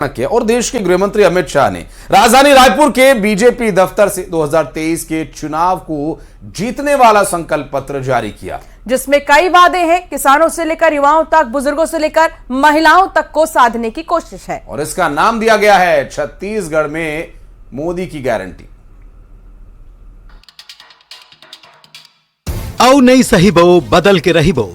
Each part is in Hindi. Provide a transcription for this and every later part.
और देश के गृहमंत्री अमित शाह ने राजधानी रायपुर के बीजेपी दफ्तर से 2023 के चुनाव को जीतने वाला संकल्प पत्र जारी किया, जिसमें कई वादे हैं। किसानों से लेकर युवाओं तक, बुजुर्गों से लेकर महिलाओं तक को साधने की कोशिश है और इसका नाम दिया गया है छत्तीसगढ़ में मोदी की गारंटी। आओ नहीं सही बो, बदल के रही बो।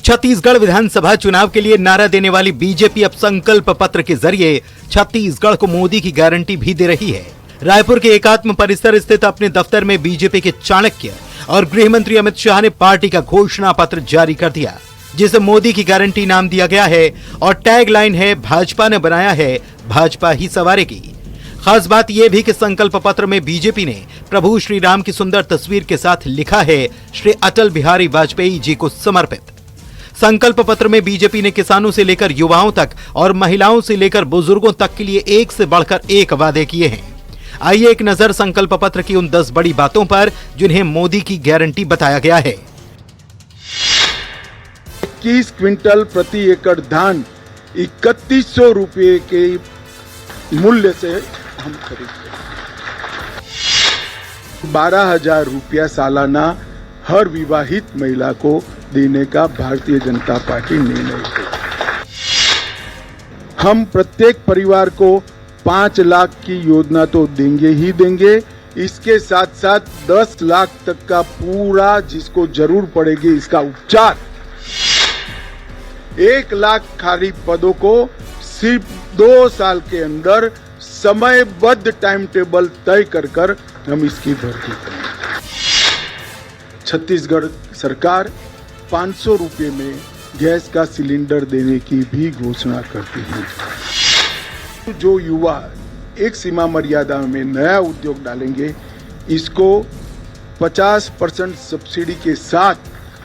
छत्तीसगढ़ विधानसभा चुनाव के लिए नारा देने वाली बीजेपी अब संकल्प पत्र के जरिए छत्तीसगढ़ को मोदी की गारंटी भी दे रही है। रायपुर के एकात्म परिसर स्थित अपने दफ्तर में बीजेपी के चाणक्य और गृह मंत्री अमित शाह ने पार्टी का घोषणा पत्र जारी कर दिया, जिसे मोदी की गारंटी नाम दिया गया है और टैग लाइन है, भाजपा ने बनाया है, भाजपा ही सवारेगी। खास बात यह भी कि संकल्प पत्र में बीजेपी ने प्रभु श्री राम की सुंदर तस्वीर के साथ लिखा है, श्री अटल बिहारी वाजपेयी जी को समर्पित। संकल्प पत्र में बीजेपी ने किसानों से लेकर युवाओं तक और महिलाओं से लेकर बुजुर्गों तक के लिए एक से बढ़कर एक वादे किए हैं। आइए एक नजर संकल्प पत्र की उन 10 बड़ी बातों पर जिन्हें मोदी की गारंटी बताया गया है। 21 क्विंटल प्रति एकड़ धान 3100 रुपये के मूल्य से हम खरीदते हैं। 12,000 रुपया सालाना हर विवाहित महिला को देने का भारतीय जनता पार्टी निर्णय है। हम प्रत्येक परिवार को 5 लाख की योजना तो देंगे ही देंगे, इसके साथ साथ 10 लाख तक का पूरा जिसको जरूर पड़ेगी इसका उपचार, 1 लाख खाली पदों को सिर्फ 2 साल के अंदर समयबद्ध टाइम टेबल तय कर हम इसकी भर्ती करेंगे। छत्तीसगढ़ सरकार 500 रुपये में गैस का सिलेंडर देने की भी घोषणा करती है। जो युवा एक सीमा मर्यादा में नया उद्योग डालेंगे, इसको 50% सब्सिडी के साथ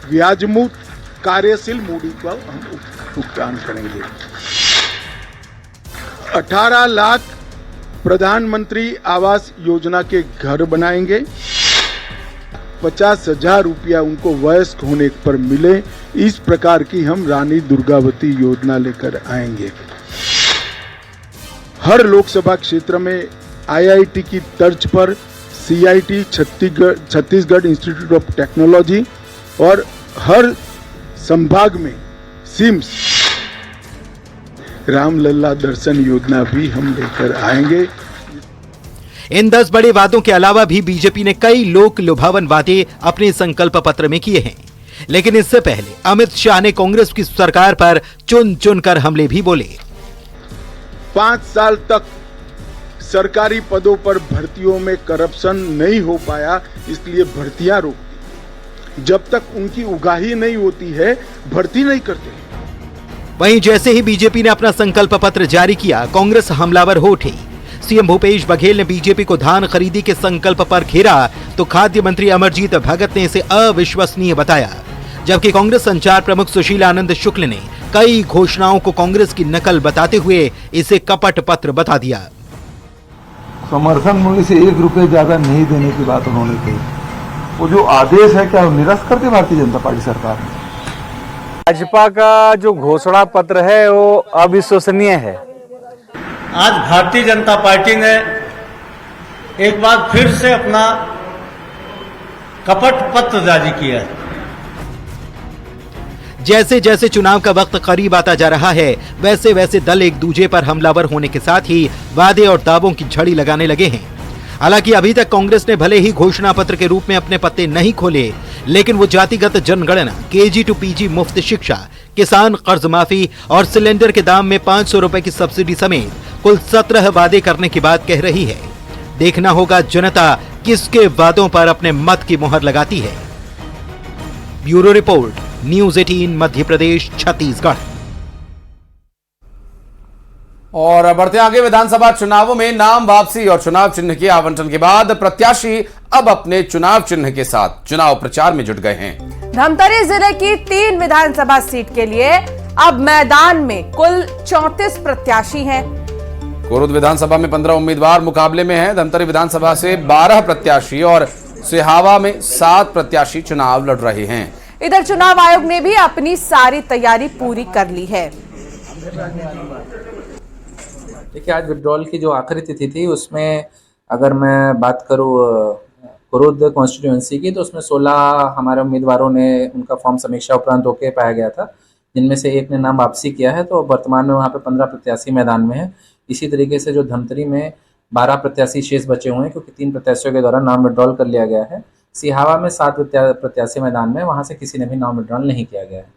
ब्याजमुक्त कार्यशील मूडी का हम भुगतान करेंगे। 18 लाख प्रधानमंत्री आवास योजना के घर बनाएंगे। 50,000 रुपया उनको वयस्क होने पर मिले, इस प्रकार की हम रानी दुर्गावती योजना लेकर आएंगे। हर लोकसभा क्षेत्र में IIT की तर्ज पर CIT Chhattisgarh institute of technology और हर संभाग में सिम्स रामलला दर्शन योजना भी हम लेकर आएंगे। इन 10 बड़े वादों के अलावा भी बीजेपी ने कई लोक लुभावन वादे अपने संकल्प पत्र में किए हैं, लेकिन इससे पहले अमित शाह ने कांग्रेस की सरकार पर चुन चुन कर हमले भी बोले। 5 साल तक सरकारी पदों पर भर्तियों में करप्शन नहीं हो पाया, इसलिए भर्तियां रोक दी। जब तक उनकी उगाही नहीं होती है, भर्ती नहीं करते। वहीं जैसे ही बीजेपी ने अपना संकल्प पत्र जारी किया, कांग्रेस हमलावर हो उठी। सीएम भूपेश बघेल ने बीजेपी को धान खरीदी के संकल्प पर घेरा तो खाद्य मंत्री अमरजीत भगत ने इसे अविश्वसनीय बताया, जबकि कांग्रेस संचार प्रमुख सुशील आनंद शुक्ल ने कई घोषणाओं को कांग्रेस की नकल बताते हुए इसे कपट पत्र बता दिया। समर्थन मूल्य से 1 रुपये ज्यादा नहीं देने की बात उन्होंने कही। वो जो आदेश है क्या निरस्त करती भारतीय जनता पार्टी सरकार ने? भाजपा का जो घोषणा पत्र है वो अविश्वसनीय है। आज भारतीय जनता पार्टी ने एक बार फिर से अपना कपट पत्र जारी किया है। जैसे जैसे चुनाव का वक्त करीब आता जा रहा है, वैसे वैसे दल एक दूसरे पर हमलावर होने के साथ ही वादे और दावों की झड़ी लगाने लगे हैं। हालांकि अभी तक कांग्रेस ने भले ही घोषणा पत्र के रूप में अपने पत्ते नहीं खोले, लेकिन वो जातिगत जनगणना, KG to PG मुफ्त शिक्षा, किसान कर्ज माफी और सिलेंडर के दाम में 500 रुपए की सब्सिडी समेत कुल 17 वादे करने की बात कह रही है। देखना होगा जनता किसके वादों पर अपने मत की मुहर लगाती है। Bureau report, news 18 Madhya Pradesh, Chhattisgarh. और बढ़ते आगे, विधानसभा चुनावों में नाम वापसी और चुनाव चिन्ह के आवंटन के बाद प्रत्याशी अब अपने चुनाव चिन्ह के साथ चुनाव प्रचार में जुट गए हैं। धमतरी जिले की 3 विधानसभा सीट के लिए अब मैदान में कुल 34 प्रत्याशी हैं। कुरुद विधानसभा में 15 उम्मीदवार मुकाबले में हैं। धमतरी विधानसभा से 12 प्रत्याशी और सिहावा में 7 प्रत्याशी चुनाव लड़ रहे हैं। इधर चुनाव आयोग ने भी अपनी सारी तैयारी पूरी कर ली है। देखिए, आज विड्रॉल की जो आखिरी तिथि थी उसमें अगर मैं बात करूँ कुरुद कॉन्स्टिट्यूएंसी की, तो उसमें 16 हमारे उम्मीदवारों ने उनका फॉर्म समीक्षा उपरांत ओके पाया गया था, जिनमें से एक ने नाम वापसी किया है। तो वर्तमान में वहाँ पे 15 प्रत्याशी मैदान में हैं। इसी तरीके से जो धमतरी में 12 प्रत्याशी शेष बचे हुए हैं, क्योंकि 3 प्रत्याशियों के द्वारा नाम विड्रॉल कर लिया गया है। सिहावा में 7 प्रत्याशी मैदान में, वहाँ से किसी ने भी नाम विड्रॉल नहीं किया गया है।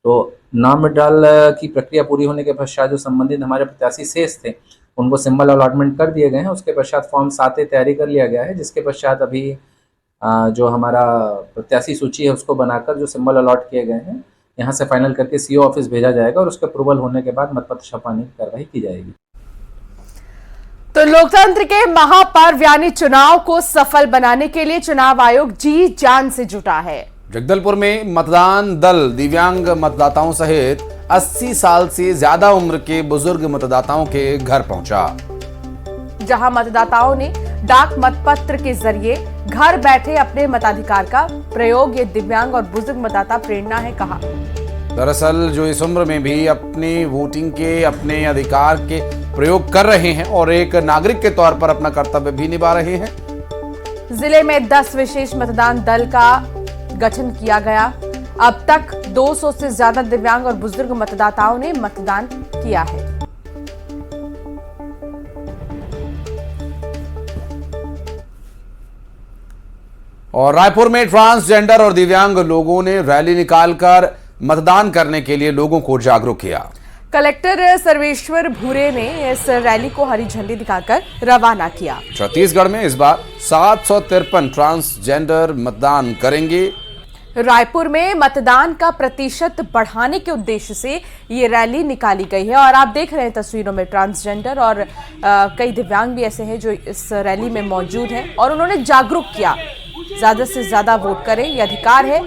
तो नाम विड्रॉल की प्रक्रिया पूरी होने के पश्चात जो संबंधित हमारे प्रत्याशी शेष थे उनको सिंबल अलॉटमेंट कर दिए गए हैं। उसके पश्चात फॉर्म 7 तैयारी कर लिया गया है, जिसके पश्चात अभी जो हमारा प्रत्याशी सूची है उसको बनाकर जो सिंबल अलॉट किए गए हैं यहाँ से फाइनल करके सीओ ऑफिस भेजा जाएगा और उसके अप्रूवल होने के बाद मतपत्र छपाने की कार्रवाई की जाएगी। तो लोकतंत्र के महापर्व यानी चुनाव को सफल बनाने के लिए चुनाव आयोग जी जान से जुटा है। जगदलपुर में मतदान दल दिव्यांग मतदाताओं सहित 80 साल से ज्यादा उम्र के बुजुर्ग मतदाताओं के घर पहुंचा, जहां मतदाताओं ने डाक मतपत्र के जरिए घर बैठे अपने मताधिकार का प्रयोग। ये दिव्यांग और बुजुर्ग मतदाता प्रेरणा है, कहा। दरअसल जो इस उम्र में भी अपनी वोटिंग के अपने अधिकार के प्रयोग कर रहे हैं और एक नागरिक के तौर पर अपना कर्तव्य भी निभा रहे हैं। जिले में 10 विशेष मतदान दल का गठन किया गया। अब तक 200 से ज्यादा दिव्यांग और बुजुर्ग मतदाताओं ने मतदान किया है। और रायपुर में ट्रांसजेंडर और दिव्यांग लोगों ने रैली निकालकर मतदान करने के लिए लोगों को जागरूक किया। कलेक्टर सर्वेश्वर भूरे ने इस रैली को हरी झंडी दिखाकर रवाना किया। छत्तीसगढ़ में इस बार 753 ट्रांसजेंडर मतदान करेंगे। रायपुर में मतदान का प्रतिशत बढ़ाने के उद्देश्य से ये रैली निकाली गई है और आप देख रहे हैं तस्वीरों में ट्रांसजेंडर और कई दिव्यांग भी ऐसे हैं जो इस रैली में मौजूद हैं और उन्होंने जागरूक किया, ज्यादा से ज्यादा वोट करें, ये अधिकार है।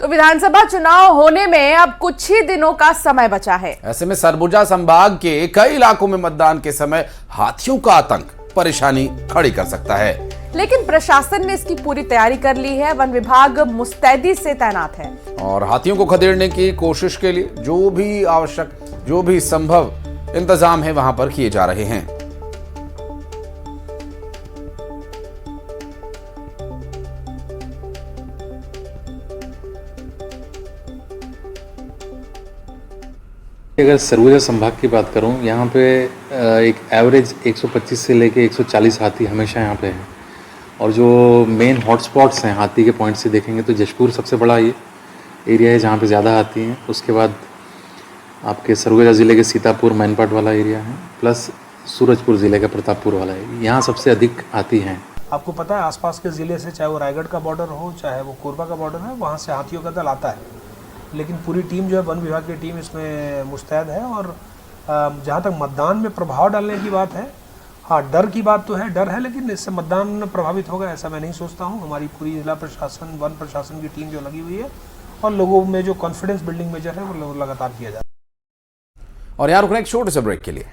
तो विधानसभा चुनाव होने में अब कुछ ही दिनों का समय बचा है। ऐसे में सरगुजा संभाग के कई इलाकों में मतदान के समय हाथियों का आतंक परेशानी खड़ी कर सकता है, लेकिन प्रशासन ने इसकी पूरी तैयारी कर ली है। वन विभाग मुस्तैदी से तैनात है और हाथियों को खदेड़ने की कोशिश के लिए जो भी आवश्यक, जो भी संभव इंतजाम है वहां पर किए जा रहे हैं। अगर सरगुजा संभाग की बात करूं, यहाँ पे एक एवरेज 125 से लेके 140 हाथी हमेशा यहाँ पे हैं। और जो मेन हॉटस्पॉट्स हैं हाथी के पॉइंट से देखेंगे तो जशपुर सबसे बड़ा ये एरिया है जहाँ पे ज़्यादा हाथी हैं। उसके बाद आपके सरगुजा ज़िले के सीतापुर मैनपाट वाला एरिया है, प्लस सूरजपुर ज़िले का प्रतापपुर वाला एरिया, यहाँ सबसे अधिक हाथी हैं। आपको पता है आसपास के ज़िले से, चाहे वो रायगढ़ का बॉर्डर हो चाहे वो कोरबा का बॉर्डर है, वहाँ से हाथियों का दल आता है। लेकिन पूरी टीम जो है वन विभाग की टीम इसमें मुस्तैद है। और जहाँ तक मतदान में प्रभाव डालने की बात है, हाँ डर की बात तो है, डर है, लेकिन इससे मतदान प्रभावित होगा ऐसा मैं नहीं सोचता हूँ। हमारी पूरी जिला प्रशासन, वन प्रशासन की टीम जो लगी हुई है और लोगों में जो कॉन्फिडेंस बिल्डिंग मेजर है वो लगातार किया जा रहा है। और यहाँ रुकना एक छोटे से ब्रेक के लिए।